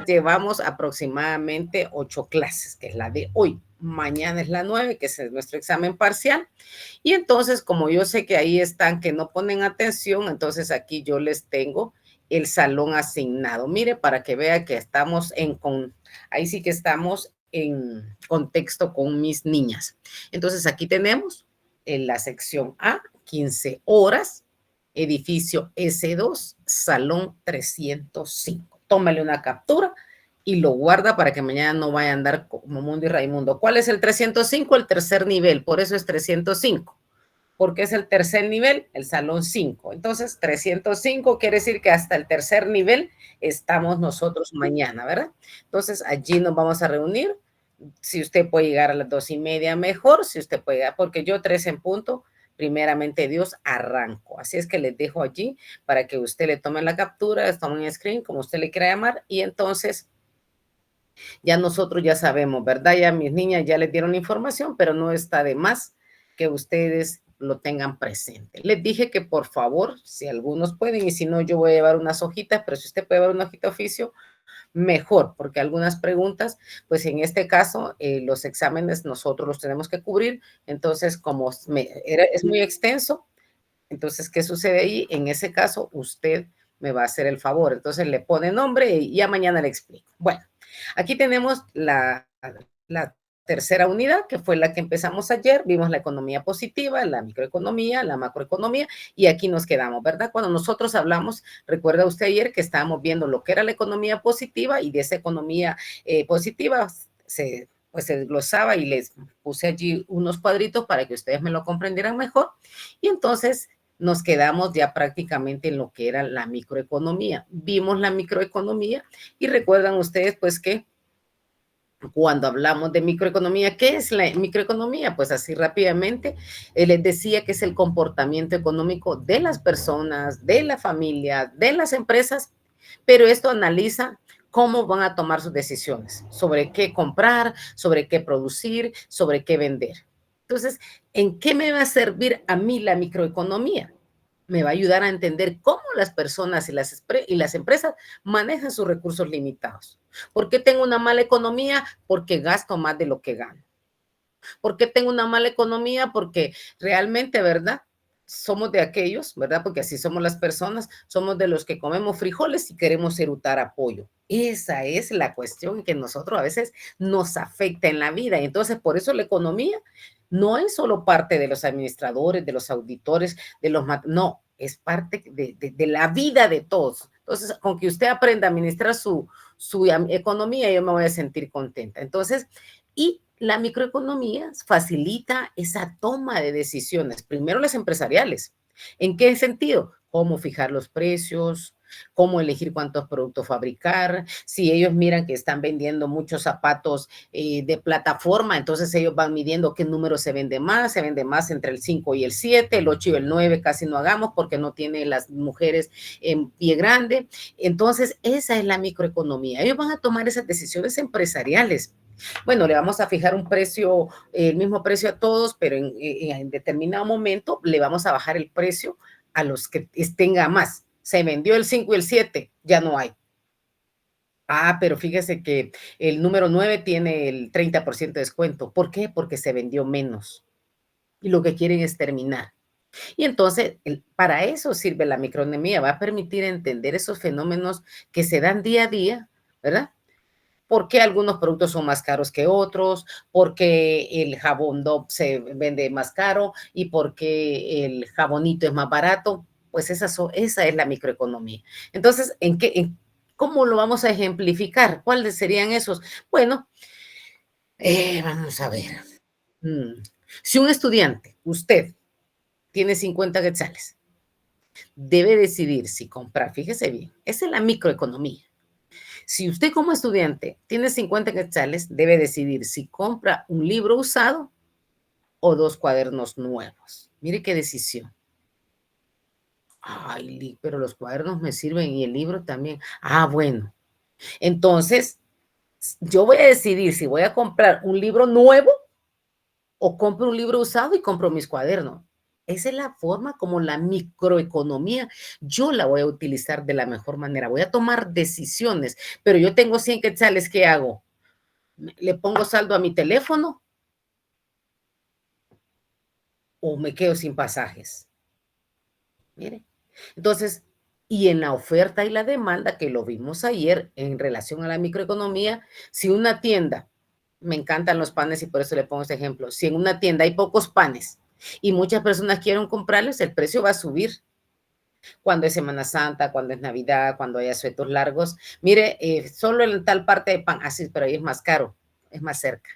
llevamos aproximadamente 8 clases, que es la de hoy. Mañana es la 9, que es nuestro examen parcial. Y entonces, como yo sé que ahí están que no ponen atención, entonces aquí yo les tengo el salón asignado. Mire, para que vea que estamos ahí sí que estamos en contexto con mis niñas. Entonces, aquí tenemos en la sección A, 15 horas, edificio S2, salón 305. Tómale una captura y lo guarda para que mañana no vaya a andar como Mundo y Raimundo. ¿Cuál es el 305? El tercer nivel, por eso es 305. Porque es el tercer nivel, el salón 5. Entonces, 305 quiere decir que hasta el tercer nivel estamos nosotros mañana, ¿verdad? Entonces, allí nos vamos a reunir. Si usted puede llegar a las 2:30, mejor. Si usted puede llegar, porque yo 3 en punto, primeramente Dios, arranco. Así es que les dejo allí para que usted le tome la captura, les tome un screen, como usted le quiera llamar, y entonces ya nosotros ya sabemos, ¿verdad? Ya mis niñas ya les dieron información, pero no está de más que ustedes lo tengan presente. Les dije que por favor, si algunos pueden, y si no, yo voy a llevar unas hojitas, pero si usted puede llevar una hojita de oficio, mejor, porque algunas preguntas, pues en este caso, los exámenes nosotros los tenemos que cubrir, entonces como es muy extenso, entonces, ¿qué sucede ahí? En ese caso, usted me va a hacer el favor. Entonces, le pone nombre y ya mañana le explico. Bueno, aquí tenemos la tercera unidad, que fue la que empezamos ayer. Vimos la economía positiva, la microeconomía, la macroeconomía, y aquí nos quedamos, ¿verdad? Cuando nosotros hablamos, recuerda usted ayer que estábamos viendo lo que era la economía positiva, y de esa economía positiva pues se desglosaba y les puse allí unos cuadritos para que ustedes me lo comprendieran mejor. Y entonces nos quedamos ya prácticamente en lo que era la microeconomía. Vimos la microeconomía y recuerdan ustedes pues que cuando hablamos de microeconomía, ¿qué es la microeconomía? Pues así rápidamente, les decía que es el comportamiento económico de las personas, de la familia, de las empresas, pero esto analiza cómo van a tomar sus decisiones, sobre qué comprar, sobre qué producir, sobre qué vender. Entonces, ¿en qué me va a servir a mí la microeconomía? Me va a ayudar a entender cómo las personas y las empresas manejan sus recursos limitados. ¿Por qué tengo una mala economía? Porque gasto más de lo que gano. ¿Por qué tengo una mala economía? Porque realmente, ¿verdad? Somos de aquellos, ¿verdad? Porque así somos las personas, somos de los que comemos frijoles y queremos erutar a pollo. Esa es la cuestión que nosotros a veces nos afecta en la vida. Y entonces, por eso la economía no es solo parte de los administradores, de los auditores, no, es parte de la vida de todos. Entonces, con que usted aprenda a administrar su economía, yo me voy a sentir contenta. Entonces, y la microeconomía facilita esa toma de decisiones, primero las empresariales. ¿En qué sentido? Cómo fijar los precios, cómo elegir cuántos productos fabricar. Si ellos miran que están vendiendo muchos zapatos de plataforma, entonces ellos van midiendo qué número se vende más entre el 5 y el 7, el 8 y el 9 casi no hagamos porque no tiene las mujeres en pie grande. Entonces, esa es la microeconomía. Ellos van a tomar esas decisiones empresariales. Bueno, le vamos a fijar un precio, el mismo precio a todos, pero en determinado momento le vamos a bajar el precio a los que tenga más. Se vendió el 5 y el 7, ya no hay. Ah, pero fíjese que el número 9 tiene el 30% de descuento. ¿Por qué? Porque se vendió menos. Y lo que quieren es terminar. Y entonces, para eso sirve la microeconomía, va a permitir entender esos fenómenos que se dan día a día, ¿verdad? ¿Por qué algunos productos son más caros que otros? ¿Por qué el jabón Dove se vende más caro? ¿Y por qué el jabonito es más barato? Pues esa es la microeconomía. Entonces, ¿cómo lo vamos a ejemplificar? ¿Cuáles serían esos? Bueno, vamos a ver. Si un estudiante, usted, tiene 50 quetzales, debe decidir si comprar, fíjese bien, esa es la microeconomía. Si usted como estudiante tiene 50 quetzales, debe decidir si compra un libro usado o 2 cuadernos nuevos. Mire qué decisión. Ay, pero los cuadernos me sirven y el libro también. Ah, bueno. Entonces, yo voy a decidir si voy a comprar un libro nuevo o compro un libro usado y compro mis cuadernos. Esa es la forma como la microeconomía yo la voy a utilizar de la mejor manera. Voy a tomar decisiones, pero yo tengo 100 quetzales, ¿qué hago? ¿Le pongo saldo a mi teléfono o me quedo sin pasajes? Mire. Entonces, y en la oferta y la demanda, que lo vimos ayer en relación a la microeconomía, si una tienda, me encantan los panes y por eso le pongo este ejemplo, si en una tienda hay pocos panes y muchas personas quieren comprarlos, el precio va a subir. Cuando es Semana Santa, cuando es Navidad, cuando hay asuetos largos. Mire, solo en tal parte de pan, así, pero ahí es más caro, es más cerca.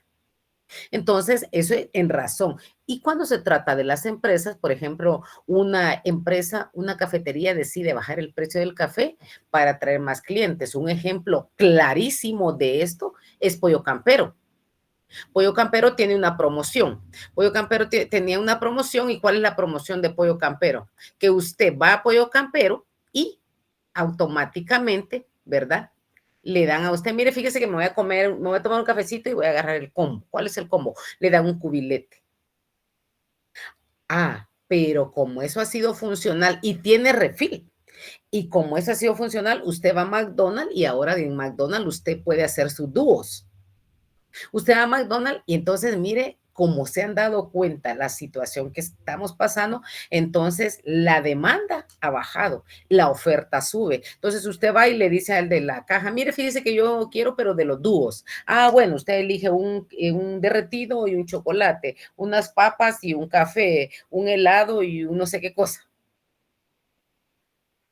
Entonces, eso en razón. Y cuando se trata de las empresas, por ejemplo, una empresa, una cafetería decide bajar el precio del café para atraer más clientes. Un ejemplo clarísimo de esto es Pollo Campero. Pollo Campero tiene una promoción. Pollo Campero tenía una promoción. ¿Y cuál es la promoción de Pollo Campero? Que usted va a Pollo Campero y automáticamente, ¿verdad? Le dan a usted, mire, fíjese que me voy a comer, me voy a tomar un cafecito y voy a agarrar el combo. ¿Cuál es el combo? Le dan un cubilete. Ah, pero como eso ha sido funcional y tiene refil, y como eso ha sido funcional, usted va a McDonald's y ahora en McDonald's usted puede hacer sus dúos. Usted va a McDonald's y entonces mire cómo se han dado cuenta la situación que estamos pasando, entonces la demanda ha bajado, la oferta sube. Entonces usted va y le dice al de la caja, mire, fíjese que yo quiero, pero de los dúos. Ah, bueno, usted elige un derretido y un chocolate, unas papas y un café, un helado y un no sé qué cosa.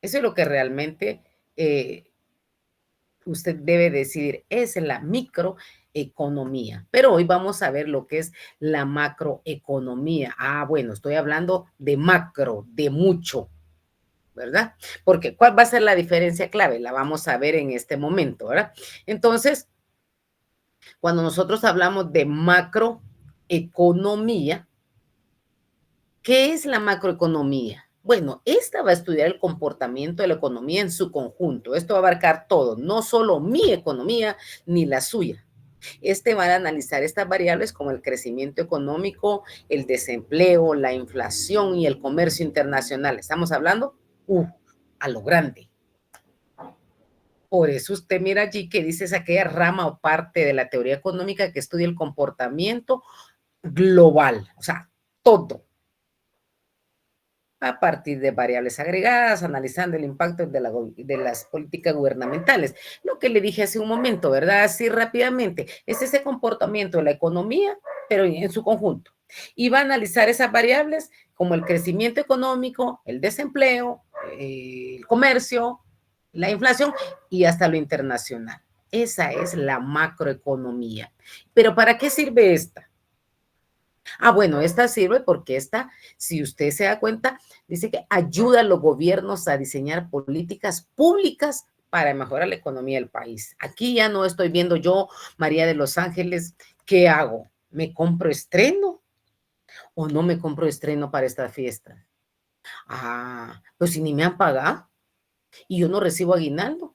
Eso es lo que realmente eh, usted debe decidir. Es la microeconomía. Pero hoy vamos a ver lo que es la macroeconomía. Ah, bueno, estoy hablando de macro, de mucho, ¿verdad? Porque ¿cuál va a ser la diferencia clave? La vamos a ver en este momento, ¿verdad? Entonces, cuando nosotros hablamos de macroeconomía, ¿qué es la macroeconomía? Bueno, esta va a estudiar el comportamiento de la economía en su conjunto. Esto va a abarcar todo, no solo mi economía ni la suya. Este va a analizar estas variables como el crecimiento económico, el desempleo, la inflación y el comercio internacional. Estamos hablando a lo grande. Por eso usted mira allí que dice es aquella rama o parte de la teoría económica que estudia el comportamiento global, o sea, todo a partir de variables agregadas, analizando el impacto de las políticas gubernamentales. Lo que le dije hace un momento, ¿verdad? Así rápidamente, es ese comportamiento de la economía, pero en su conjunto. Y va a analizar esas variables como el crecimiento económico, el desempleo, el comercio, la inflación y hasta lo internacional. Esa es la macroeconomía. Pero ¿para qué sirve esta? Ah, bueno, esta sirve porque esta, si usted se da cuenta, dice que ayuda a los gobiernos a diseñar políticas públicas para mejorar la economía del país. Aquí ya no estoy viendo yo, María de los Ángeles, ¿qué hago? ¿Me compro estreno o no me compro estreno para esta fiesta? Ah, pues si ni me han pagado y yo no recibo aguinaldo.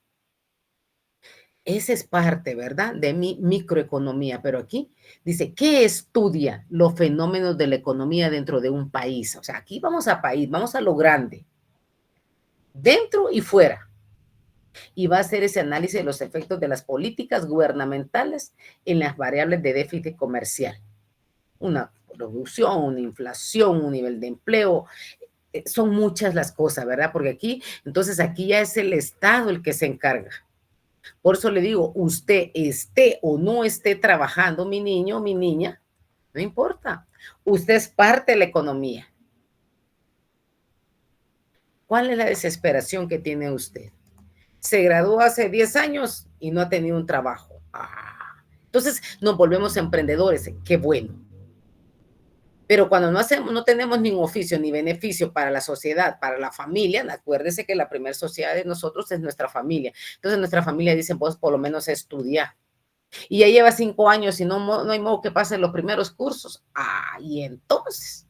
Esa es parte, ¿verdad? De mi microeconomía, pero aquí dice, ¿qué estudia los fenómenos de la economía dentro de un país? O sea, aquí vamos a país, vamos a lo grande, dentro y fuera. Y va a hacer ese análisis de los efectos de las políticas gubernamentales en las variables de déficit comercial. Una producción, una inflación, un nivel de empleo, son muchas las cosas, ¿verdad? Porque aquí, entonces aquí ya es el Estado el que se encarga. Por eso le digo, usted esté o no esté trabajando, mi niño, mi niña, no importa. Usted es parte de la economía. ¿Cuál es la desesperación que tiene usted? Se graduó hace 10 años y no ha tenido un trabajo. Ah, entonces nos volvemos emprendedores. Qué bueno. Pero cuando no hacemos, no tenemos ningún oficio ni beneficio para la sociedad, para la familia, acuérdese que la primera sociedad de nosotros es nuestra familia. Entonces nuestra familia dice, pues por lo menos estudiar. Y ya lleva 5 años y no hay modo que pasen los primeros cursos. Ah, y entonces,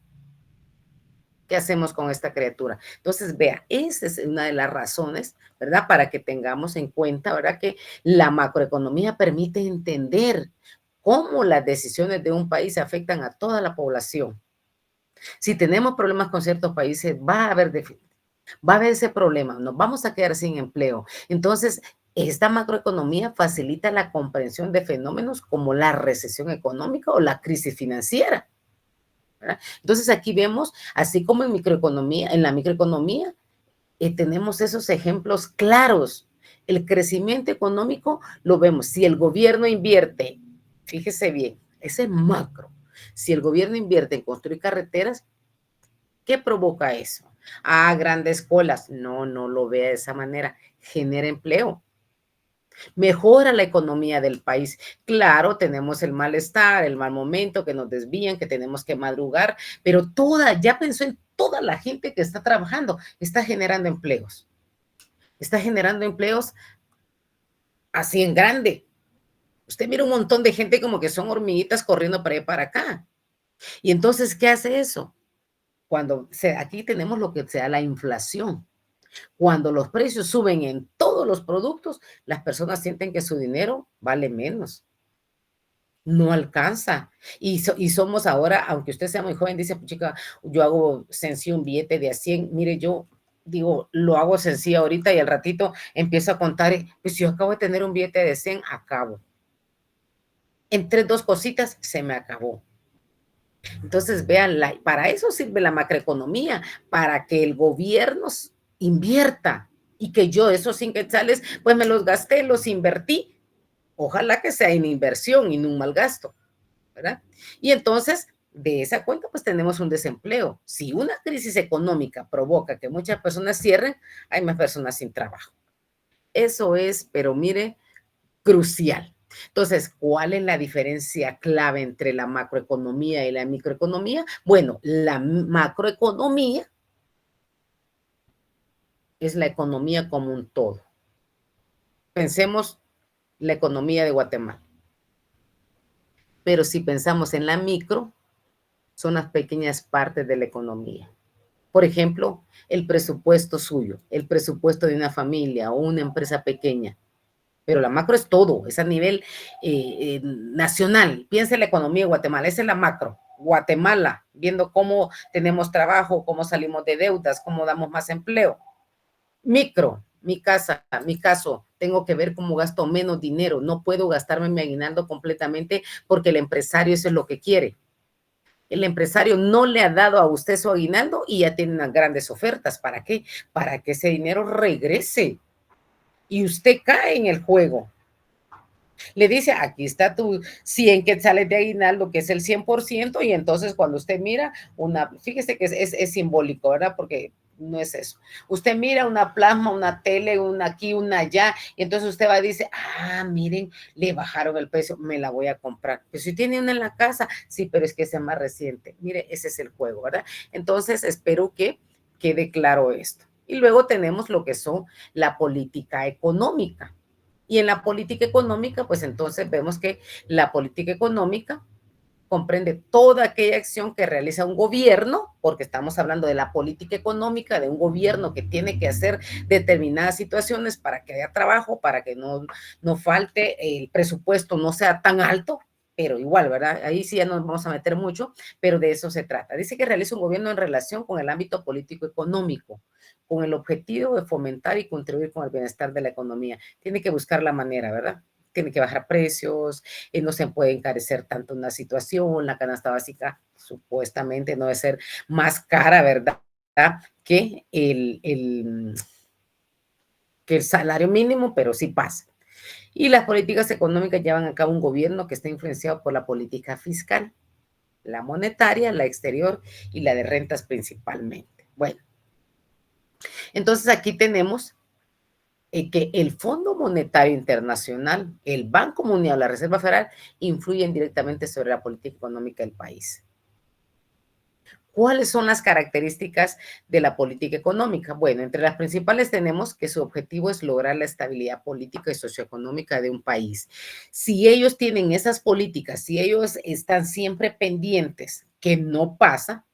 ¿qué hacemos con esta criatura? Entonces, vea, esa es una de las razones, ¿verdad? Para que tengamos en cuenta, ¿verdad? Que la macroeconomía permite entender cómo las decisiones de un país afectan a toda la población. Si tenemos problemas con ciertos países, va a haber ese problema, nos vamos a quedar sin empleo. Entonces, esta macroeconomía facilita la comprensión de fenómenos como la recesión económica o la crisis financiera, ¿verdad? Entonces, aquí vemos, así como en la microeconomía, tenemos esos ejemplos claros. El crecimiento económico lo vemos. Si el gobierno invierte, fíjese bien, ese es macro. Si el gobierno invierte en construir carreteras, ¿qué provoca eso? Ah, grandes colas. No, no lo vea de esa manera. Genera empleo. Mejora la economía del país. Claro, tenemos el malestar, el mal momento, que nos desvían, que tenemos que madrugar, pero ya pensó en toda la gente que está trabajando, está generando empleos. Está generando empleos así en grande. Usted mira un montón de gente como que son hormiguitas corriendo para allá y para acá. Y entonces, ¿qué hace eso? Aquí tenemos lo que sea la inflación. Cuando los precios suben en todos los productos, las personas sienten que su dinero vale menos. No alcanza. Y somos ahora, aunque usted sea muy joven, dice, pues chica, yo hago sencillo un billete de a 100. Mire, yo digo, lo hago sencillo ahorita y al ratito empiezo a contar, pues si yo acabo de tener un billete de 100, acabo. Entre dos cositas se me acabó. Entonces, vean, para eso sirve la macroeconomía, para que el gobierno invierta y que yo esos 100 quetzales, pues me los gasté, los invertí. Ojalá que sea en inversión y no un mal gasto, ¿verdad? Y entonces, de esa cuenta, pues tenemos un desempleo. Si una crisis económica provoca que muchas personas cierren, hay más personas sin trabajo. Eso es, pero mire, crucial. Entonces, ¿cuál es la diferencia clave entre la macroeconomía y la microeconomía? Bueno, la macroeconomía es la economía como un todo. Pensemos la economía de Guatemala. Pero si pensamos en la micro, son las pequeñas partes de la economía. Por ejemplo, el presupuesto suyo, el presupuesto de una familia o una empresa pequeña. Pero la macro es todo, es a nivel nacional. Piensa en la economía de Guatemala, esa es la macro. Guatemala, viendo cómo tenemos trabajo, cómo salimos de deudas, cómo damos más empleo. Micro, mi casa, mi caso, tengo que ver cómo gasto menos dinero. No puedo gastarme mi aguinaldo completamente porque el empresario eso es lo que quiere. El empresario no le ha dado a usted su aguinaldo y ya tiene unas grandes ofertas. ¿Para qué? Para que ese dinero regrese y usted cae en el juego. Le dice, aquí está tu 100 quetzales de aguinaldo, que es el 100%, y entonces cuando usted mira fíjese que es simbólico, ¿verdad? Porque no es eso. Usted mira una plasma, una tele, una aquí, una allá, y entonces usted va y dice, miren, le bajaron el precio, me la voy a comprar. Pues si tiene una en la casa, sí, pero es que es más reciente. Mire, ese es el juego, ¿verdad? Entonces, espero que quede claro esto. Y luego tenemos lo que son la política económica. Y en la política económica, pues entonces vemos que la política económica comprende toda aquella acción que realiza un gobierno, porque estamos hablando de la política económica de un gobierno que tiene que hacer determinadas situaciones para que haya trabajo, para que no falte, el presupuesto no sea tan alto, pero igual, ¿verdad? Ahí sí ya nos vamos a meter mucho, pero de eso se trata. Dice que realiza un gobierno en relación con el ámbito político-económico, con el objetivo de fomentar y contribuir con el bienestar de la economía. Tiene que buscar la manera, ¿verdad? Tiene que bajar precios, no se puede encarecer tanto una situación, la canasta básica supuestamente no debe ser más cara, ¿verdad? Que que el salario mínimo, pero sí pasa. Y las políticas económicas llevan a cabo un gobierno que está influenciado por la política fiscal, la monetaria, la exterior y la de rentas principalmente. Bueno, entonces aquí tenemos que el Fondo Monetario Internacional, el Banco Mundial, la Reserva Federal, influyen directamente sobre la política económica del país. ¿Cuáles son las características de la política económica? Bueno, entre las principales tenemos que su objetivo es lograr la estabilidad política y socioeconómica de un país. Si ellos tienen esas políticas, si ellos están siempre pendientes, que no pasa,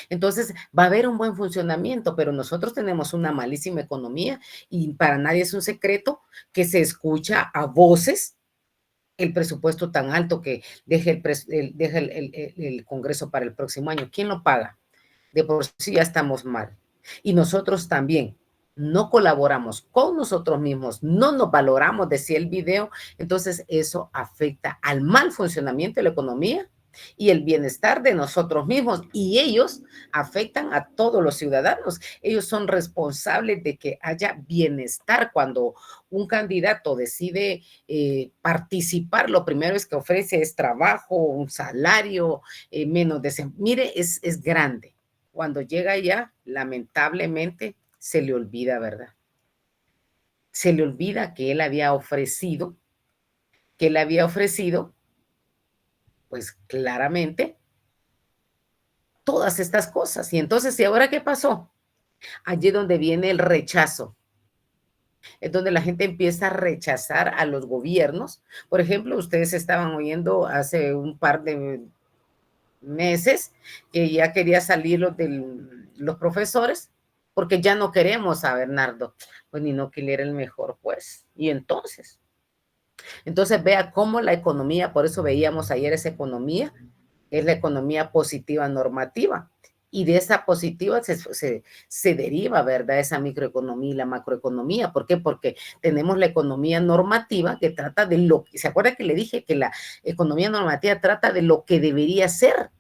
entonces va a haber un buen funcionamiento, pero nosotros tenemos una malísima economía y para nadie es un secreto que se escucha a voces el presupuesto tan alto que deje el Congreso para el próximo año. ¿Quién lo paga? De por sí ya estamos mal. Y nosotros también no colaboramos con nosotros mismos, no nos valoramos, decía el video, entonces eso afecta al mal funcionamiento de la economía y el bienestar de nosotros mismos, y ellos afectan a todos los ciudadanos. Ellos son responsables de que haya bienestar. Cuando un candidato decide participar, lo primero es que ofrece es trabajo, un salario, menos desempleo. Mire, es grande. Cuando llega allá, lamentablemente, se le olvida, ¿verdad? Se le olvida que él había ofrecido, pues claramente, todas estas cosas. Y entonces, ¿y ahora qué pasó? Allí donde viene el rechazo, es donde la gente empieza a rechazar a los gobiernos. Por ejemplo, ustedes estaban oyendo hace un par de meses que ya quería salir los profesores porque ya no queremos a Bernardo. Pues ni no que él era el mejor, pues. Y entonces vea cómo la economía, por eso veíamos ayer esa economía, es la economía positiva normativa. Y de esa positiva se deriva, ¿verdad? Esa microeconomía y la macroeconomía. ¿Por qué? Porque tenemos la economía normativa que trata de lo que, ¿se acuerda que le dije que la economía normativa trata de lo que debería ser?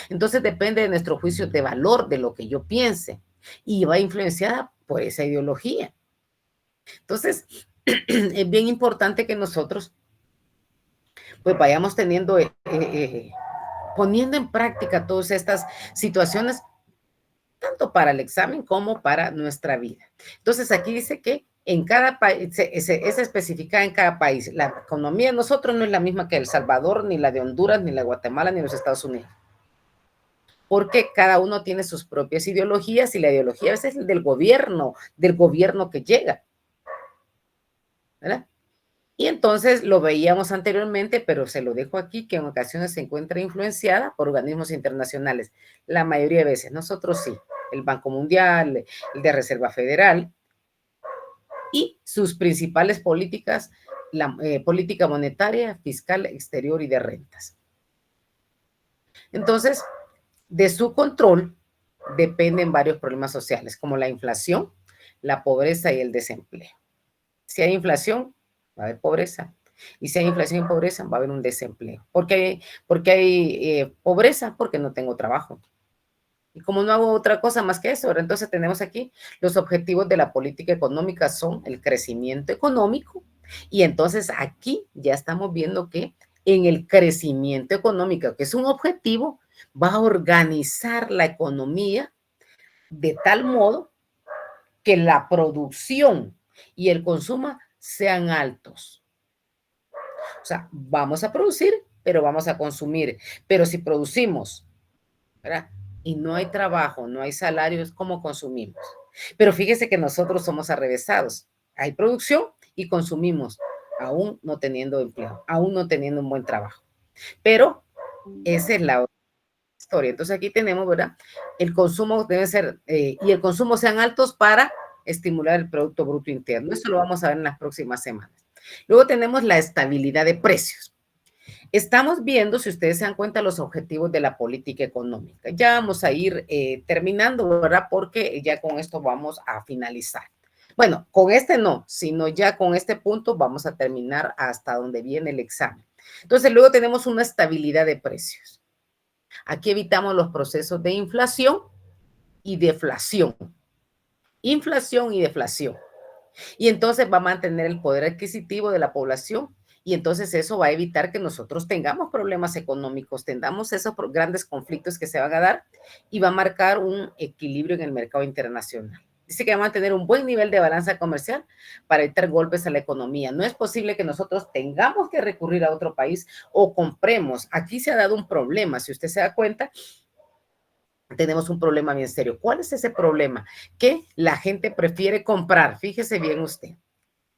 Entonces depende de nuestro juicio de valor, de lo que yo piense, y va influenciada por esa ideología. Entonces, es bien importante que nosotros pues vayamos poniendo en práctica todas estas situaciones, tanto para el examen como para nuestra vida. Entonces, aquí dice que en cada país, es especificada en cada país. La economía de nosotros no es la misma que El Salvador, ni la de Honduras, ni la de Guatemala, ni los Estados Unidos, porque cada uno tiene sus propias ideologías y la ideología a veces es del gobierno que llega, ¿verdad? Y entonces lo veíamos anteriormente, pero se lo dejo aquí, que en ocasiones se encuentra influenciada por organismos internacionales. La mayoría de veces, nosotros sí, el Banco Mundial, el de Reserva Federal y sus principales políticas, la política monetaria, fiscal, exterior y de rentas. Entonces, de su control dependen varios problemas sociales, como la inflación, la pobreza y el desempleo. Si hay inflación, va a haber pobreza. Y si hay inflación y pobreza, va a haber un desempleo. Porque hay pobreza? Porque no tengo trabajo. Y como no hago otra cosa más que eso, entonces tenemos aquí los objetivos de la política económica son el crecimiento económico. Y entonces aquí ya estamos viendo que en el crecimiento económico, que es un objetivo, va a organizar la economía de tal modo que la producción y el consumo sean altos. O sea, vamos a producir, pero vamos a consumir. Pero si producimos, ¿verdad? Y no hay trabajo, no hay salarios, ¿cómo consumimos? Pero fíjese que nosotros somos arrevesados. Hay producción y consumimos, aún no teniendo empleo, aún no teniendo un buen trabajo. Pero esa es la historia. Entonces aquí tenemos, ¿verdad? El consumo debe ser, y el consumo sean altos para estimular el Producto Bruto Interno. Eso lo vamos a ver en las próximas semanas. Luego tenemos la estabilidad de precios. Estamos viendo, si ustedes se dan cuenta, los objetivos de la política económica. Ya vamos a ir terminando, ¿verdad? Porque ya con esto vamos a finalizar. Bueno, con este no, sino ya con este punto vamos a terminar hasta donde viene el examen. Entonces, luego tenemos una estabilidad de precios. Aquí evitamos los procesos de inflación y deflación. Inflación y deflación. Y entonces va a mantener el poder adquisitivo de la población y entonces eso va a evitar que nosotros tengamos problemas económicos, tengamos esos grandes conflictos que se van a dar y va a marcar un equilibrio en el mercado internacional. Dice que va a mantener un buen nivel de balanza comercial para evitar golpes a la economía. No es posible que nosotros tengamos que recurrir a otro país o compremos. Aquí se ha dado un problema, si usted se da cuenta, tenemos un problema bien serio. ¿Cuál es ese problema? Que la gente prefiere comprar, fíjese bien usted,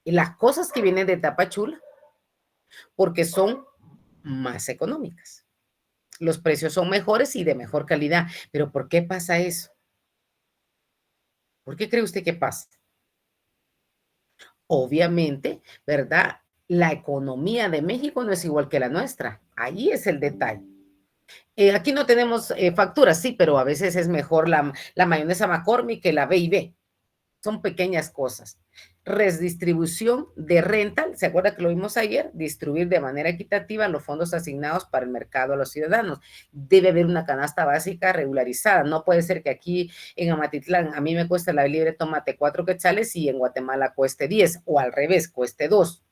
y las cosas que vienen de Tapachula porque son más económicas. Los precios son mejores y de mejor calidad. Pero ¿por qué pasa eso? ¿Por qué cree usted que pasa? Obviamente, ¿verdad? La economía de México no es igual que la nuestra. Ahí es el detalle. Aquí no tenemos facturas, sí, pero a veces es mejor la mayonesa McCormick que la B&B. Son pequeñas cosas. Redistribución de renta, ¿se acuerda que lo vimos ayer? Distribuir de manera equitativa los fondos asignados para el mercado a los ciudadanos. Debe haber una canasta básica regularizada. No puede ser que aquí en Amatitlán a mí me cueste la libre tomate 4 quetzales y en Guatemala cueste 10, o al revés, cueste 2.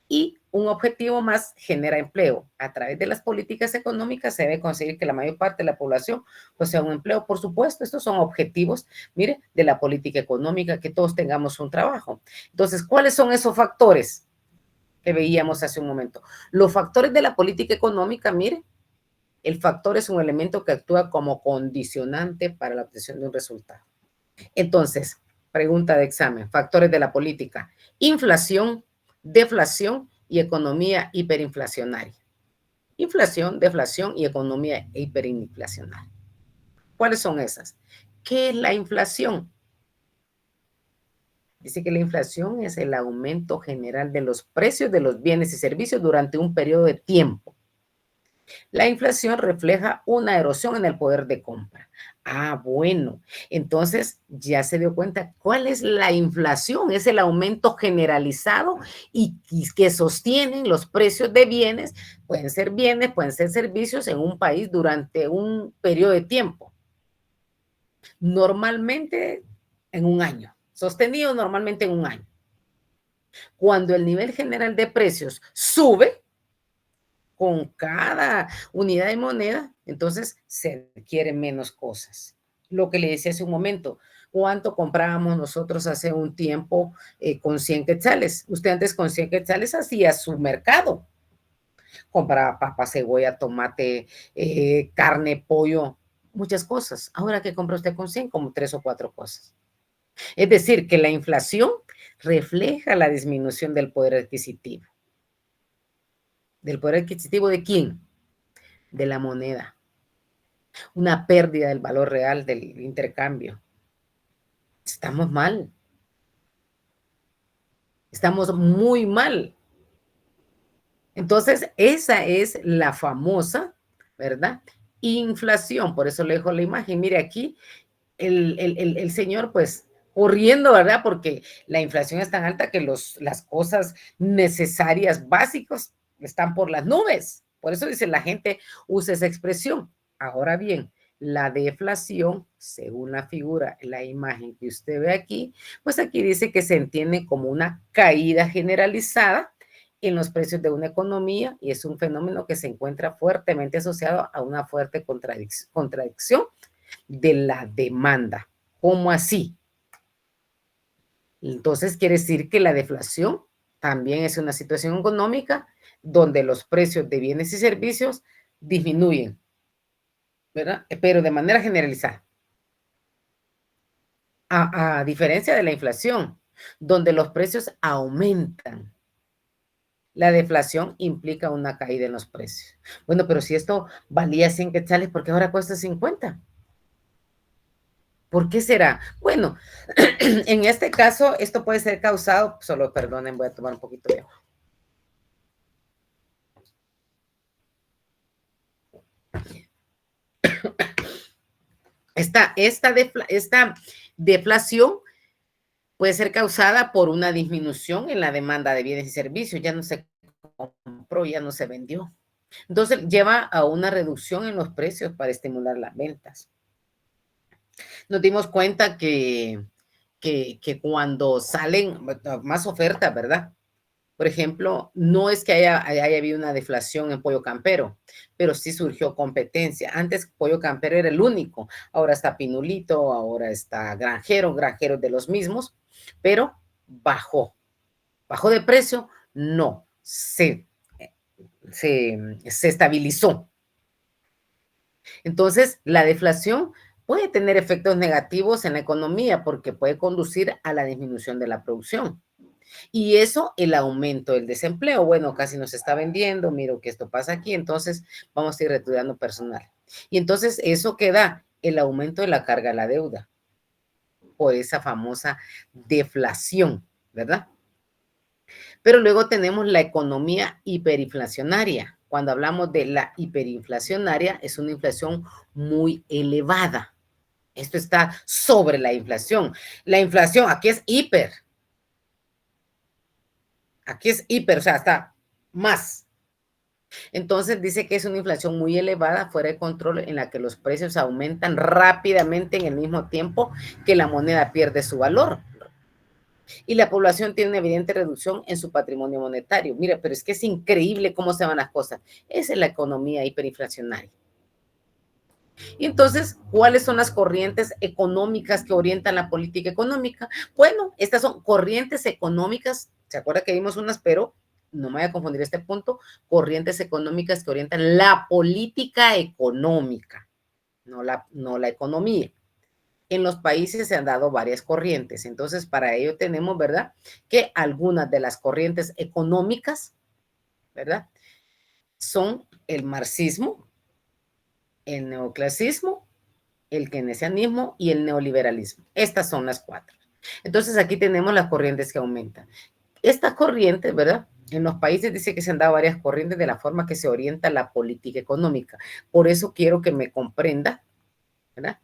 Y un objetivo más genera empleo. A través de las políticas económicas se debe conseguir que la mayor parte de la población posea un empleo. Por supuesto, estos son objetivos, mire, de la política económica, que todos tengamos un trabajo. Entonces, ¿cuáles son esos factores que veíamos hace un momento? Los factores de la política económica, mire, el factor es un elemento que actúa como condicionante para la obtención de un resultado. Entonces, pregunta de examen, factores de la política: inflación, deflación y economía hiperinflacionaria. Inflación, deflación y economía hiperinflacionaria. ¿Cuáles son esas? ¿Qué es la inflación? Dice que la inflación es el aumento general de los precios de los bienes y servicios durante un periodo de tiempo. La inflación refleja una erosión en el poder de compra. Ah, bueno, entonces ya se dio cuenta cuál es la inflación. Es el aumento generalizado y que sostienen los precios de bienes, pueden ser servicios en un país durante un periodo de tiempo. Normalmente en un año, sostenido normalmente en un año. Cuando el nivel general de precios sube, con cada unidad de moneda, entonces se requieren menos cosas. Lo que le decía hace un momento, ¿cuánto comprábamos nosotros hace un tiempo con 100 quetzales? Usted antes con 100 quetzales hacía su mercado. Compraba papa, cebolla, tomate, carne, pollo, muchas cosas. Ahora, ¿qué compra usted con 100? Como 3 o 4 cosas. Es decir, que la inflación refleja la disminución del poder adquisitivo. ¿Del poder adquisitivo de quién? De la moneda. Una pérdida del valor real del intercambio. Estamos mal. Estamos muy mal. Entonces, esa es la famosa, ¿verdad? Inflación. Por eso le dejo la imagen. Mire aquí, el señor, pues, corriendo, ¿verdad? Porque la inflación es tan alta que las cosas necesarias, básicas, están por las nubes. Por eso dice la gente, usa esa expresión. Ahora bien, la deflación, según la figura, la imagen que usted ve aquí, pues aquí dice que se entiende como una caída generalizada en los precios de una economía, y es un fenómeno que se encuentra fuertemente asociado a una fuerte contradicción de la demanda. ¿Cómo así? Entonces quiere decir que la deflación también es una situación económica donde los precios de bienes y servicios disminuyen, ¿verdad? Pero de manera generalizada. A diferencia de la inflación, donde los precios aumentan. La deflación implica una caída en los precios. Bueno, pero si esto valía 100 quetzales, ¿por qué ahora cuesta 50? ¿Por qué será? Bueno, en este caso, esto puede ser causado, solo perdonen, voy a tomar un poquito de agua. Esta deflación puede ser causada por una disminución en la demanda de bienes y servicios. Ya no se compró, ya no se vendió. Entonces, lleva a una reducción en los precios para estimular las ventas. Nos dimos cuenta que cuando salen más ofertas, ¿verdad? Por ejemplo, no es que haya habido una deflación en pollo campero, pero sí surgió competencia. Antes pollo campero era el único, ahora está Pinulito, ahora está Granjeros de los mismos, pero bajó. ¿Bajó de precio? No, se estabilizó. Entonces, la deflación puede tener efectos negativos en la economía porque puede conducir a la disminución de la producción. Y eso, el aumento del desempleo. Bueno, casi no se está vendiendo, miro que esto pasa aquí, entonces vamos a ir retirando personal. Y entonces eso queda el aumento de la carga de la deuda por esa famosa deflación, ¿verdad? Pero luego tenemos la economía hiperinflacionaria. cuando hablamos de la hiperinflacionaria, es una inflación muy elevada. Esto está sobre la inflación. La inflación aquí es hiper. Aquí es hiper, o sea, está más. Entonces dice que es una inflación muy elevada, fuera de control, en la que los precios aumentan rápidamente en el mismo tiempo que la moneda pierde su valor. Y la población tiene una evidente reducción en su patrimonio monetario. Mira, pero es que es increíble cómo se van las cosas. Esa es la economía hiperinflacionaria. Y entonces, ¿cuáles son las corrientes económicas que orientan la política económica? Bueno, estas son corrientes económicas, ¿se acuerda que vimos unas, pero no me voy a confundir este punto, corrientes económicas que orientan la política económica, no la economía. En los países se han dado varias corrientes, entonces para ello tenemos, ¿verdad?, que algunas de las corrientes económicas, ¿verdad?, son el marxismo, el neoclasismo, el keynesianismo y el neoliberalismo. Estas son las cuatro. Entonces aquí tenemos las corrientes que aumentan. Estas corrientes, ¿verdad? En los países dice que se han dado varias corrientes de la forma que se orienta la política económica. Por eso quiero que me comprenda, ¿verdad?,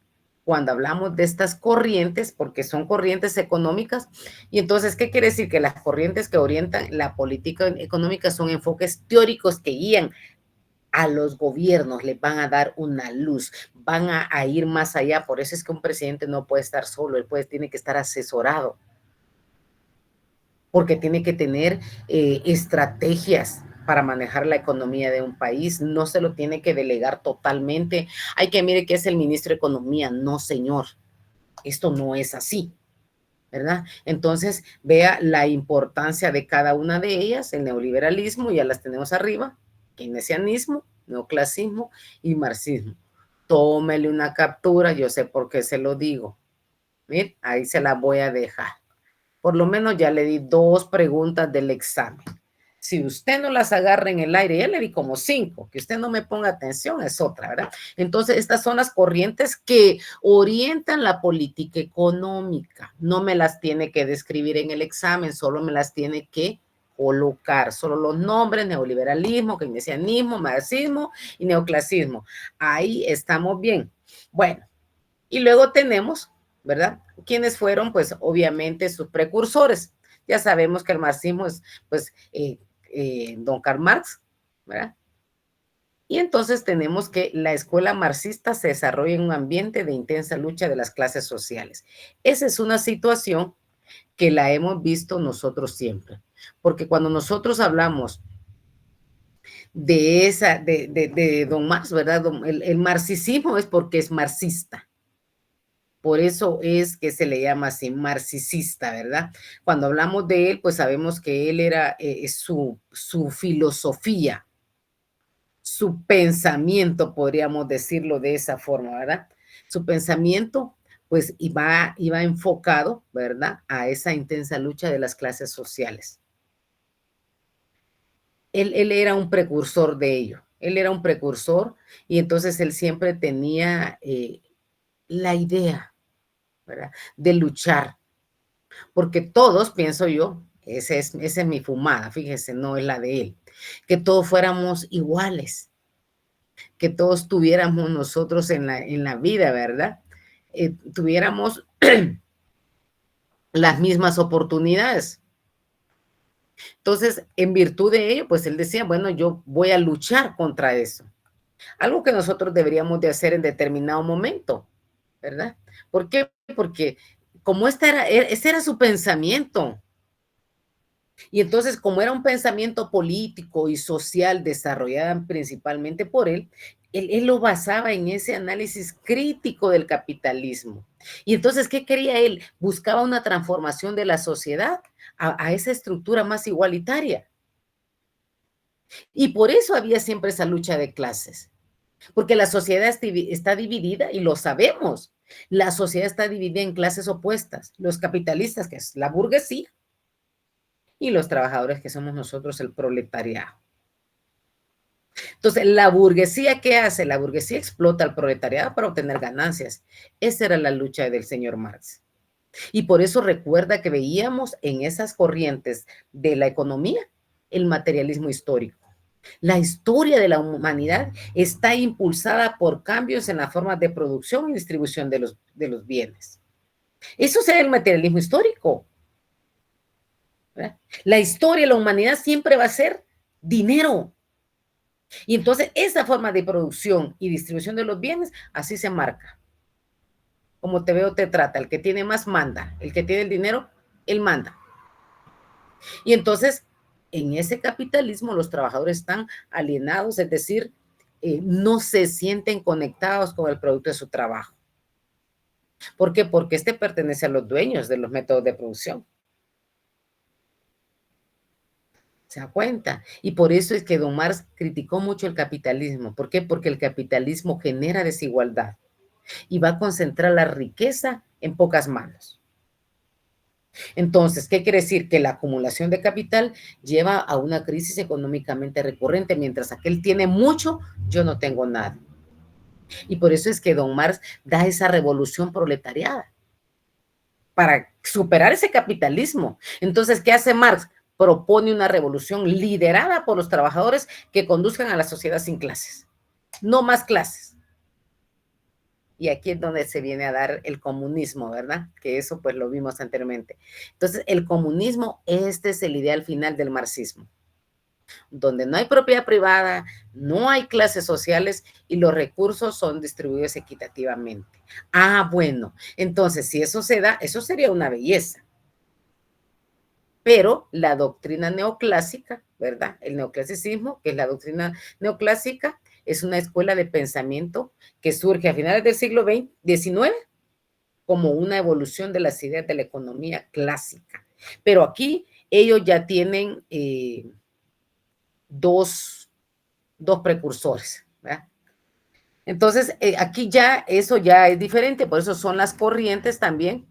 cuando hablamos de estas corrientes, porque son corrientes económicas. Y entonces, ¿qué quiere decir? Que las corrientes que orientan la política económica son enfoques teóricos que guían a los gobiernos, les van a dar una luz, van a ir más allá. Por eso es que un presidente no puede estar solo, él tiene que estar asesorado, porque tiene que tener estrategias para manejar la economía de un país, no se lo tiene que delegar totalmente. Hay que mire que es el ministro de Economía, no señor, esto no es así, ¿verdad? Entonces, vea la importancia de cada una de ellas, el neoliberalismo, ya las tenemos arriba, keynesianismo, neoclasismo y marxismo. Tómele una captura, yo sé por qué se lo digo. Miren, ahí se la voy a dejar. Por lo menos ya le di 2 preguntas del examen. Si usted no las agarra en el aire, ya le di como 5, que usted no me ponga atención es otra, ¿verdad? Entonces, estas son las corrientes que orientan la política económica. No me las tiene que describir en el examen, solo me las tiene que colocar, solo los nombres: neoliberalismo, keynesianismo, marxismo y neoclasismo. Ahí estamos bien. Bueno, y luego tenemos, ¿verdad?, ¿quiénes fueron? Pues obviamente sus precursores. Ya sabemos que el marxismo es, pues, don Karl Marx, ¿verdad? Y entonces tenemos que la escuela marxista se desarrolla en un ambiente de intensa lucha de las clases sociales. Esa es una situación que la hemos visto nosotros siempre, porque cuando nosotros hablamos de don Marx, ¿verdad? El marxismo es porque es marxista. Por eso es que se le llama así, marxista, ¿verdad? Cuando hablamos de él, pues sabemos que él era su filosofía, su pensamiento, podríamos decirlo de esa forma, ¿verdad? Su pensamiento, pues iba enfocado, ¿verdad?, a esa intensa lucha de las clases sociales. Él era un precursor de ello, él era un precursor, y entonces él siempre tenía la idea, ¿verdad?, de luchar, porque todos, pienso yo, esa es mi fumada, fíjese, no es la de él, que todos fuéramos iguales, que todos tuviéramos nosotros en la vida, ¿verdad? Tuviéramos las mismas oportunidades. Entonces, en virtud de ello, pues él decía, bueno, yo voy a luchar contra eso. Algo que nosotros deberíamos de hacer en determinado momento, ¿verdad? ¿Por qué? Porque como ese era su pensamiento. Y entonces, como era un pensamiento político y social desarrollado principalmente por él lo basaba en ese análisis crítico del capitalismo. Y entonces, ¿qué quería él? Buscaba una transformación de la sociedad a esa estructura más igualitaria. Y por eso había siempre esa lucha de clases, porque la sociedad está dividida y lo sabemos. La sociedad está dividida en clases opuestas, los capitalistas, que es la burguesía, y los trabajadores, que somos nosotros, el proletariado. Entonces, ¿la burguesía qué hace? La burguesía explota al proletariado para obtener ganancias. Esa era la lucha del señor Marx. Y por eso recuerda que veíamos en esas corrientes de la economía el materialismo histórico. La historia de la humanidad está impulsada por cambios en las formas de producción y distribución de los bienes. Eso es el materialismo histórico, ¿verdad? La historia de la humanidad siempre va a ser dinero. Y entonces esa forma de producción y distribución de los bienes, así se marca. Como te veo, te trata. El que tiene más manda. El que tiene el dinero, él manda. Y entonces, en ese capitalismo, los trabajadores están alienados, es decir, no se sienten conectados con el producto de su trabajo. ¿Por qué? Porque este pertenece a los dueños de los métodos de producción. ¿Se da cuenta? Y por eso es que Don Marx criticó mucho el capitalismo. ¿Por qué? Porque el capitalismo genera desigualdad y va a concentrar la riqueza en pocas manos. Entonces, ¿qué quiere decir? Que la acumulación de capital lleva a una crisis económicamente recurrente, mientras aquel tiene mucho, yo no tengo nada. Y por eso es que Don Marx da esa revolución proletariada para superar ese capitalismo. Entonces, ¿qué hace Marx? Propone una revolución liderada por los trabajadores que conduzcan a la sociedad sin clases. No más clases. Y aquí es donde se viene a dar el comunismo, ¿verdad? Que eso pues lo vimos anteriormente. Entonces, el comunismo, este es el ideal final del marxismo, donde no hay propiedad privada, no hay clases sociales y los recursos son distribuidos equitativamente. Ah, bueno, entonces si eso se da, eso sería una belleza. Pero la doctrina neoclásica, ¿verdad? El neoclasicismo, que es la doctrina neoclásica, es una escuela de pensamiento que surge a finales del siglo XIX como una evolución de las ideas de la economía clásica. Pero aquí ellos ya tienen dos, dos precursores, ¿verdad? Entonces, aquí ya eso ya es diferente, por eso son las corrientes también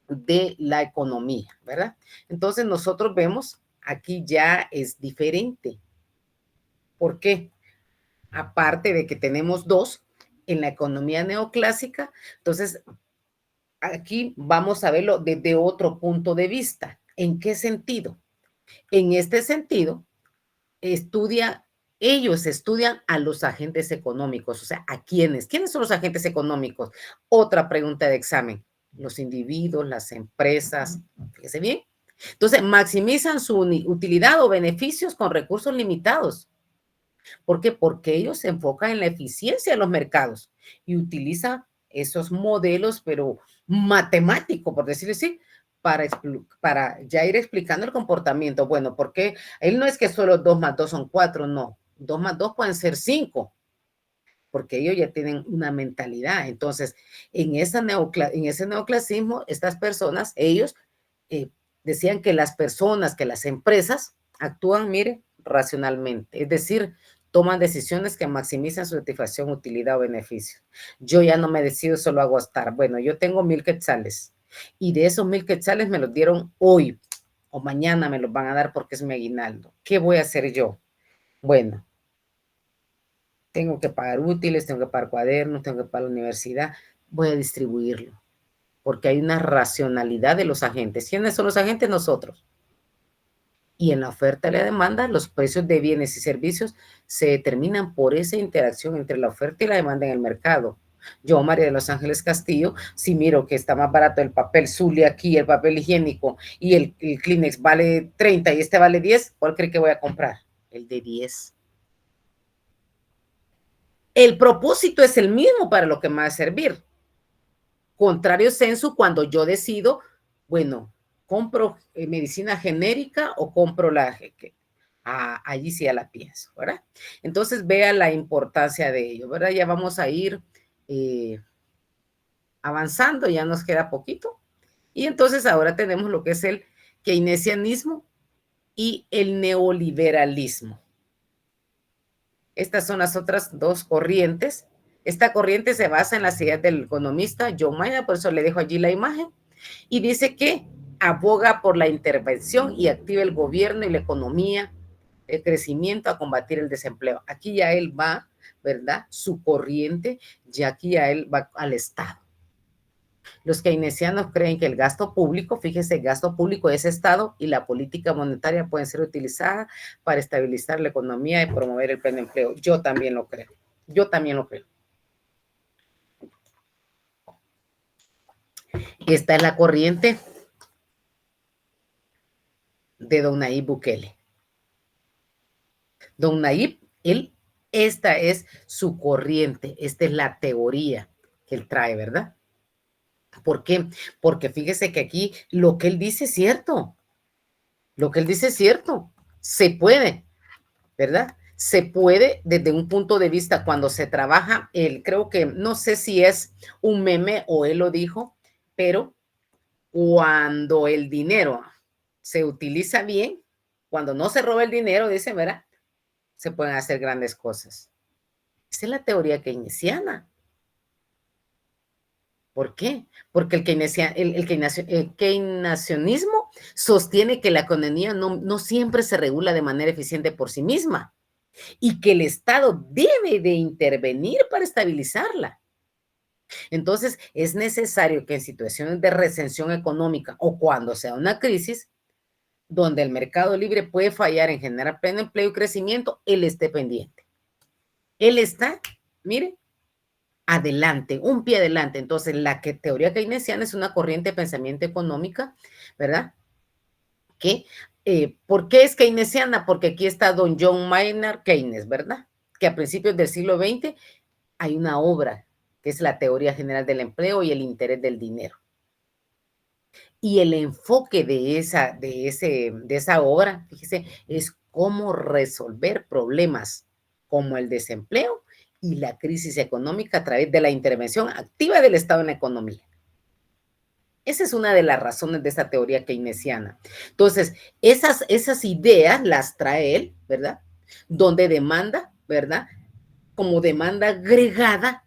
de la economía, ¿verdad? Entonces, nosotros vemos aquí ya es diferente. ¿Por qué? Aparte de que tenemos dos en la economía neoclásica, entonces aquí vamos a verlo desde otro punto de vista. ¿En qué sentido? En este sentido, ellos estudian a los agentes económicos, o sea, ¿a quiénes? ¿Quiénes son los agentes económicos? Otra pregunta de examen. Los individuos, las empresas, fíjese bien. Entonces, maximizan su utilidad o beneficios con recursos limitados. ¿Por qué? Porque ellos se enfocan en la eficiencia de los mercados y utilizan esos modelos, pero matemáticos, por decirlo así, para ya ir explicando el comportamiento. Bueno, porque él no es que solo 2 más 2 son 4, no. 2 más 2 pueden ser 5, porque ellos ya tienen una mentalidad. Entonces, en ese neoclasismo, estas personas, ellos eh, decían que las personas, que las empresas actúan, mire, racionalmente, es decir, toman decisiones que maximizan su satisfacción, utilidad o beneficio. Yo ya no me decido solo a gastar. Bueno, yo tengo 1,000 quetzales y de esos 1,000 quetzales me los dieron hoy o mañana me los van a dar porque es mi aguinaldo. ¿Qué voy a hacer yo? Bueno, tengo que pagar útiles, tengo que pagar cuadernos, tengo que pagar la universidad, voy a distribuirlo, porque hay una racionalidad de los agentes. ¿Quiénes son los agentes? Nosotros. Y en la oferta y la demanda, los precios de bienes y servicios se determinan por esa interacción entre la oferta y la demanda en el mercado. Yo, María de los Ángeles Castillo, si miro que está más barato el papel Zulia aquí, el papel higiénico y el Kleenex vale 30 y este vale 10, ¿cuál cree que voy a comprar? El de 10. El propósito es el mismo para lo que me va a servir. Contrario sensu, cuando yo decido, bueno, compro medicina genérica o compro allí sí ya la pienso, ¿verdad? Entonces vea la importancia de ello, ¿verdad? Ya vamos a ir avanzando, ya nos queda poquito. Y entonces ahora tenemos lo que es el keynesianismo y el neoliberalismo. Estas son las otras dos corrientes. Esta corriente se basa en las ideas del economista John Maynard, por eso le dejo allí la imagen, y dice que aboga por la intervención y activa el gobierno y la economía, el crecimiento a combatir el desempleo. Aquí ya él va, ¿verdad? Su corriente, ya aquí ya él va al Estado. Los keynesianos creen que el gasto público, fíjese, el gasto público es Estado y la política monetaria pueden ser utilizadas para estabilizar la economía y promover el pleno empleo. Yo también lo creo. Yo también lo creo. Esta es la corriente de don Nayib Bukele. Don Nayib, esta es su corriente, esta es la teoría que él trae, ¿verdad? ¿Por qué? Porque fíjese que aquí lo que él dice es cierto. Lo que él dice es cierto. Se puede, ¿verdad? Se puede desde un punto de vista cuando se trabaja, creo que no sé si es un meme o él lo dijo, pero cuando el dinero se utiliza bien, cuando no se roba el dinero, dicen, ¿verdad? Se pueden hacer grandes cosas. Esa es la teoría keynesiana. ¿Por qué? Porque el keynesianismo sostiene que la economía no siempre se regula de manera eficiente por sí misma y que el Estado debe de intervenir para estabilizarla. Entonces, es necesario que en situaciones de recesión económica o cuando sea una crisis, donde el mercado libre puede fallar en generar pleno empleo y crecimiento, él esté pendiente. Él está, mire, adelante, un pie adelante. Entonces, teoría keynesiana es una corriente de pensamiento económica, ¿verdad? Que, ¿por qué es keynesiana? Porque aquí está don John Maynard Keynes, ¿verdad? Que a principios del siglo XX hay una obra que es la teoría general del empleo y el interés del dinero. Y el enfoque de esa obra, fíjese, es cómo resolver problemas como el desempleo y la crisis económica a través de la intervención activa del Estado en la economía. Esa es una de las razones de esa teoría keynesiana. Entonces, esas ideas las trae él, ¿verdad? Donde demanda, ¿verdad? Como demanda agregada,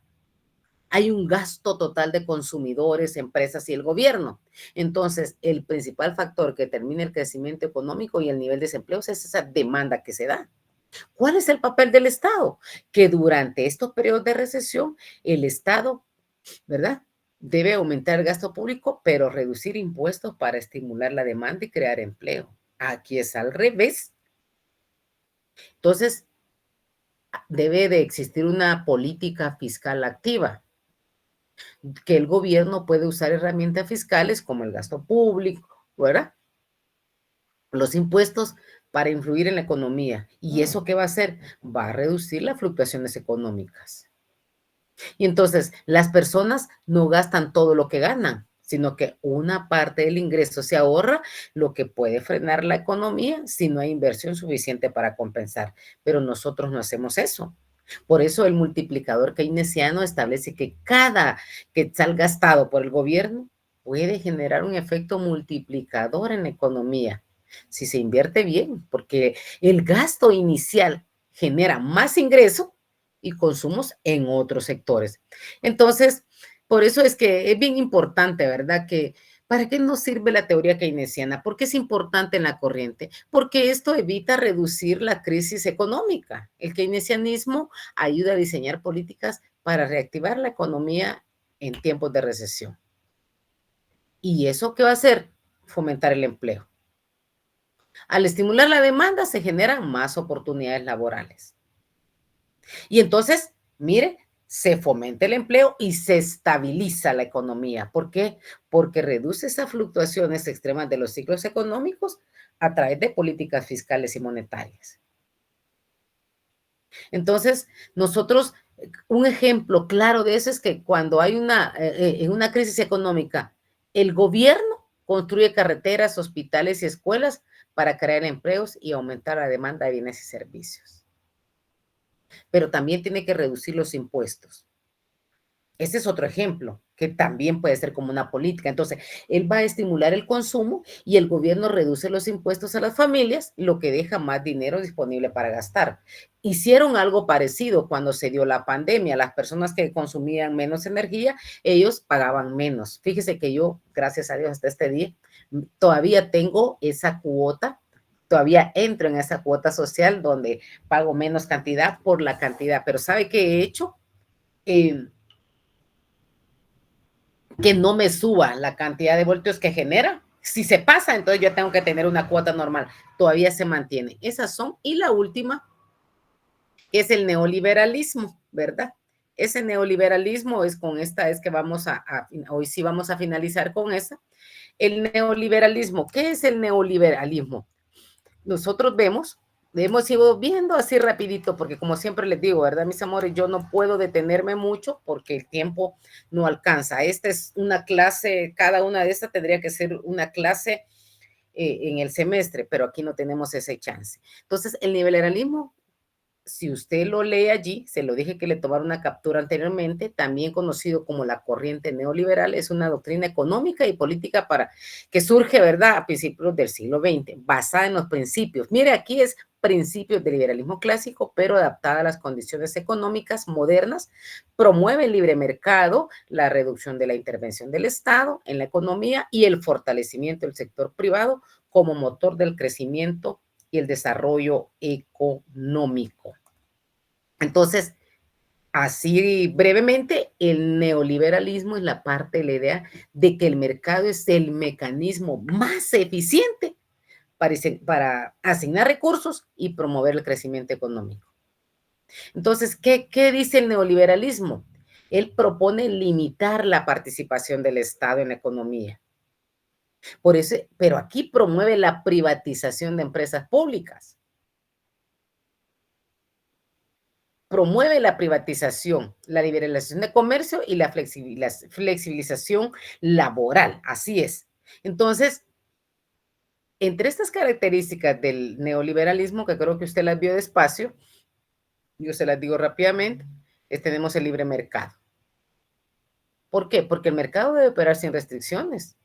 hay un gasto total de consumidores, empresas y el gobierno. Entonces, el principal factor que determina el crecimiento económico y el nivel de desempleo es esa demanda que se da. ¿Cuál es el papel del Estado? Que durante estos periodos de recesión, el Estado, ¿verdad? Debe aumentar el gasto público, pero reducir impuestos para estimular la demanda y crear empleo. Aquí es al revés. Entonces, debe de existir una política fiscal activa, que el gobierno puede usar herramientas fiscales como el gasto público, ¿verdad? Los impuestos para influir en la economía. ¿Y eso qué va a hacer? Va a reducir las fluctuaciones económicas. Y entonces las personas no gastan todo lo que ganan, sino que una parte del ingreso se ahorra, lo que puede frenar la economía si no hay inversión suficiente para compensar. Pero nosotros no hacemos eso. Por eso el multiplicador keynesiano establece que cada quetzal gastado por el gobierno puede generar un efecto multiplicador en la economía, si se invierte bien, porque el gasto inicial genera más ingreso y consumos en otros sectores. Entonces, por eso es que es bien importante, ¿verdad? Que ¿para qué nos sirve la teoría keynesiana? ¿Por qué es importante en la corriente? Porque esto evita reducir la crisis económica. El keynesianismo ayuda a diseñar políticas para reactivar la economía en tiempos de recesión. ¿Y eso qué va a hacer? Fomentar el empleo. Al estimular la demanda se generan más oportunidades laborales. Y entonces, mire, se fomenta el empleo y se estabiliza la economía. ¿Por qué? Porque reduce esas fluctuaciones extremas de los ciclos económicos a través de políticas fiscales y monetarias. Entonces, nosotros, un ejemplo claro de eso es que cuando hay en una crisis económica, el gobierno construye carreteras, hospitales y escuelas para crear empleos y aumentar la demanda de bienes y servicios. Pero también tiene que reducir los impuestos. Ese es otro ejemplo que también puede ser como una política. Entonces, él va a estimular el consumo y el gobierno reduce los impuestos a las familias, lo que deja más dinero disponible para gastar. Hicieron algo parecido cuando se dio la pandemia. Las personas que consumían menos energía, ellos pagaban menos. Fíjese que yo, gracias a Dios, hasta este día, todavía tengo esa cuota, todavía entro en esa cuota social donde pago menos cantidad por la cantidad. Pero ¿sabe qué he hecho? que no me suba la cantidad de voltios que genera. Si se pasa, entonces yo tengo que tener una cuota normal. Todavía se mantiene. Esas son. Y la última, que es el neoliberalismo, ¿verdad? Ese neoliberalismo es con esta, es que vamos hoy sí vamos a finalizar con esa. El neoliberalismo, ¿qué es el neoliberalismo? Nosotros hemos ido viendo así rapidito, porque como siempre les digo, ¿verdad, mis amores? Yo no puedo detenerme mucho porque el tiempo no alcanza. Esta es una clase, cada una de estas tendría que ser una clase en el semestre, pero aquí no tenemos ese chance. Entonces, el neoliberalismo, si usted lo lee allí, se lo dije que le tomara una captura anteriormente, también conocido como la corriente neoliberal, es una doctrina económica y política que surge, ¿verdad?, a principios del siglo XX, basada en los principios. Mire, aquí es principios del liberalismo clásico, pero adaptada a las condiciones económicas modernas, promueve el libre mercado, la reducción de la intervención del Estado en la economía y el fortalecimiento del sector privado como motor del crecimiento y el desarrollo económico. Entonces, así brevemente, el neoliberalismo es la parte de la idea de que el mercado es el mecanismo más eficiente para asignar recursos y promover el crecimiento económico. Entonces, ¿qué dice el neoliberalismo? Él propone limitar la participación del Estado en la economía. Por eso, pero aquí promueve la privatización de empresas públicas. Promueve la privatización, la liberalización de comercio y la flexibilización laboral. Así es. Entonces, entre estas características del neoliberalismo, que creo que usted las vio despacio, yo se las digo rápidamente, tenemos el libre mercado. ¿Por qué? Porque el mercado debe operar sin restricciones,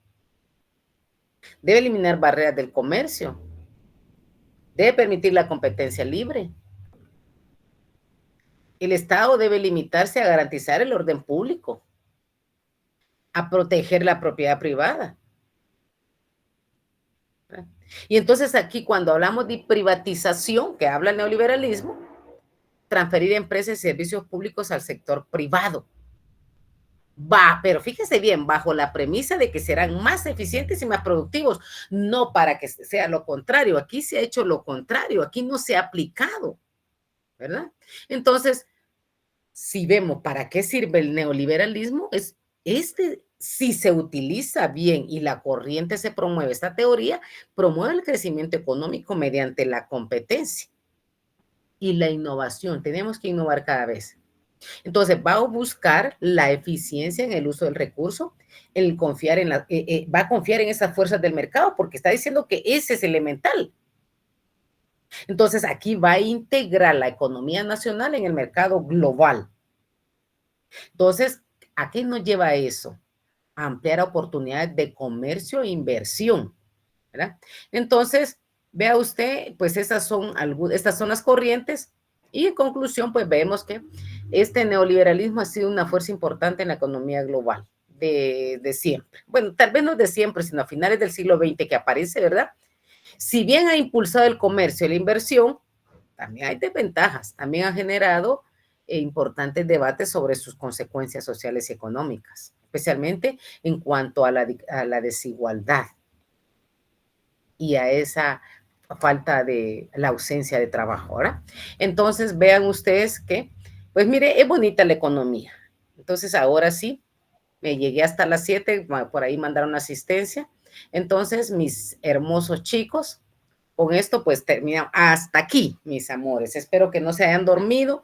debe eliminar barreras del comercio, debe permitir la competencia libre. El Estado debe limitarse a garantizar el orden público, a proteger la propiedad privada. Y entonces aquí cuando hablamos de privatización, que habla el neoliberalismo, transferir empresas y servicios públicos al sector privado. Pero fíjese bien, bajo la premisa de que serán más eficientes y más productivos, no para que sea lo contrario. Aquí se ha hecho lo contrario, aquí no se ha aplicado, ¿verdad? Entonces, si vemos para qué sirve el neoliberalismo, si se utiliza bien y la corriente se promueve, esta teoría promueve el crecimiento económico mediante la competencia y la innovación. Tenemos que innovar cada vez. Entonces, va a buscar la eficiencia en el uso del recurso, va a confiar en esas fuerzas del mercado, porque está diciendo que ese es elemental. Entonces, aquí va a integrar la economía nacional en el mercado global. Entonces, ¿a qué nos lleva eso? A ampliar oportunidades de comercio e inversión, ¿verdad? Entonces, vea usted, pues estas son las corrientes y en conclusión, pues vemos que este neoliberalismo ha sido una fuerza importante en la economía global de siempre. Bueno, tal vez no de siempre, sino a finales del siglo XX que aparece, ¿verdad? Si bien ha impulsado el comercio y la inversión, también hay desventajas. También ha generado importantes debates sobre sus consecuencias sociales y económicas, especialmente en cuanto a la desigualdad y a esa falta de la ausencia de trabajo, ¿verdad? Entonces, vean ustedes que, pues mire, es bonita la economía. Entonces, ahora sí, me llegué hasta las 7, por ahí mandaron asistencia. Entonces, mis hermosos chicos, con esto pues terminamos. Hasta aquí, mis amores. Espero que no se hayan dormido.